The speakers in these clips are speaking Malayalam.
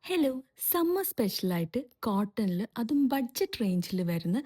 ഹലോ, സമ്മർ സ്പെഷ്യലായിട്ട് കോട്ടണിൽ അതും ബഡ്ജറ്റ് റേഞ്ചിൽ വരുന്ന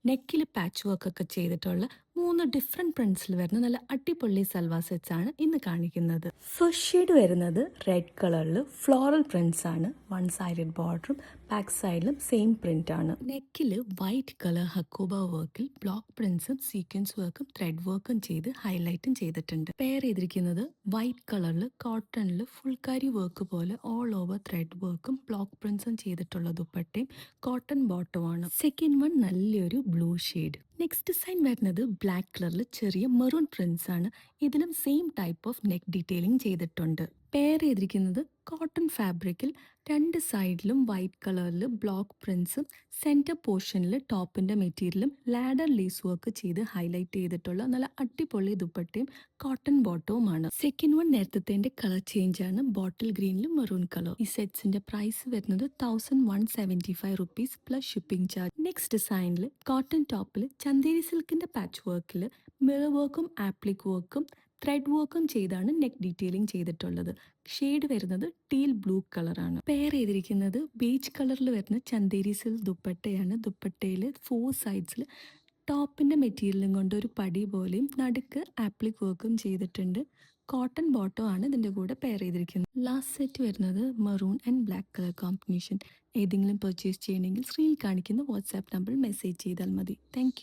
നെക്കിൽ പാച്ച് വർക്ക് ഒക്കെ ചെയ്തിട്ടുള്ള 3 പ്രിന്റ്സിൽ വരുന്ന നല്ല അടിപൊളി സൽവാർ സെറ്റ്സ് ആണ് ഇന്ന് കാണിക്കുന്നത്. ഫസ്റ്റ് ഷെയ്ഡ് വരുന്നത് റെഡ് കളറിൽ ഫ്ലോറൽ പ്രിന്റ്സ് ആണ്. വൺ സൈഡഡ് ബോർഡറും ബാക്ക് സൈഡിലും സെയിം പ്രിന്റ് ആണ്. നെക്കിൽ വൈറ്റ് കളർ ഹക്കോബ വർക്കിൽ ബ്ലോക്ക് പ്രിന്റ്സും സീക്വൻസ് വർക്കും ത്രെഡ് വർക്കും ചെയ്ത് ഹൈലൈറ്റും ചെയ്തിട്ടുണ്ട്. പെയർ ചെയ്തിരിക്കുന്നത് വൈറ്റ് കളറിൽ കോട്ടണിൽ ഫുൾക്കാരി വർക്ക് പോലെ ഓൾ ഓവർ ത്രെഡ് വർക്കും ബ്ലോക്ക് പ്രിന്റ്സും ചെയ്തിട്ടുള്ള ദുപ്പട്ടയും കോട്ടൺ ബോട്ടമാണ്. സെക്കൻഡ് വൺ നല്ലൊരു ബ്ലൂ ഷെയ്ഡ്. നെക്സ്റ്റ് ഡിസൈൻ വരുന്നത് ബ്ലാക്ക് കളറിൽ ചെറിയ മെറൂൺ പ്രിന്റ്സ് ആണ്. ഇതിലും same type of neck detailing ചെയ്തിട്ടുണ്ട്. പെയർ ചെയ്തിരിക്കുന്നത് കോട്ടൺ ഫാബ്രിക്കിൽ രണ്ട് സൈഡിലും വൈറ്റ് കളറിൽ ബ്ലോക്ക് പ്രിന്റ്സും സെന്റർ പോർഷനിൽ ടോപ്പിന്റെ മെറ്റീരിയലും ലാഡർ ലേസ് വർക്ക് ചെയ്ത് ഹൈലൈറ്റ് ചെയ്തിട്ടുള്ള നല്ല അടിപൊളി ദുപ്പട്ടയും കോട്ടൺ ബോട്ടവുമാണ്. സെക്കൻഡ് വൺ നേരത്തെ കളർ ചേഞ്ച് ആണ്. ബോട്ടിൽ ഗ്രീനിലും മെറൂൺ കളർ. ഈ സെറ്റ്സിന്റെ പ്രൈസ് വരുന്നത് 1175 rupees plus shipping charge. Next ഡിസൈനിൽ കോട്ടൺ ടോപ്പിൽ ചന്തേരി സിൽക്കിന്റെ പാച്ച് വർക്കിൽ മിറർ വർക്കും ആപ്ലിക് വർക്കും ത്രെഡ് വർക്കും ചെയ്താണ് നെക്ക് ഡീറ്റെയിലിംഗ് ചെയ്തിട്ടുള്ളത്. ഷെയ്ഡ് വരുന്നത് ടീൽ ബ്ലൂ കളറാണ്. പെയർ ചെയ്തിരിക്കുന്നത് ബേജ് കളറിൽ വരുന്ന ചന്തേരി സിൽക്ക് ദുപ്പട്ടയാണ്. ദുപ്പട്ടയിൽ 4 സൈഡ്സിൽ ടോപ്പിന്റെ മെറ്റീരിയലും കൊണ്ട് ഒരു പടി പോലെയും നടുക്ക് ആപ്ലിക് വർക്കും ചെയ്തിട്ടുണ്ട്. കോട്ടൺ ബോട്ടം ആണ് ഇതിന്റെ കൂടെ പെയർ ചെയ്തിരിക്കുന്നത്. ലാസ്റ്റ് സെറ്റ് വരുന്നത് maroon and black colour combination. ഏതെങ്കിലും പർച്ചേസ് ചെയ്യണമെങ്കിൽ സ്ക്രീനിൽ കാണിക്കുന്ന വാട്സാപ്പ് നമ്പറിൽ മെസ്സേജ് ചെയ്താൽ മതി. താങ്ക്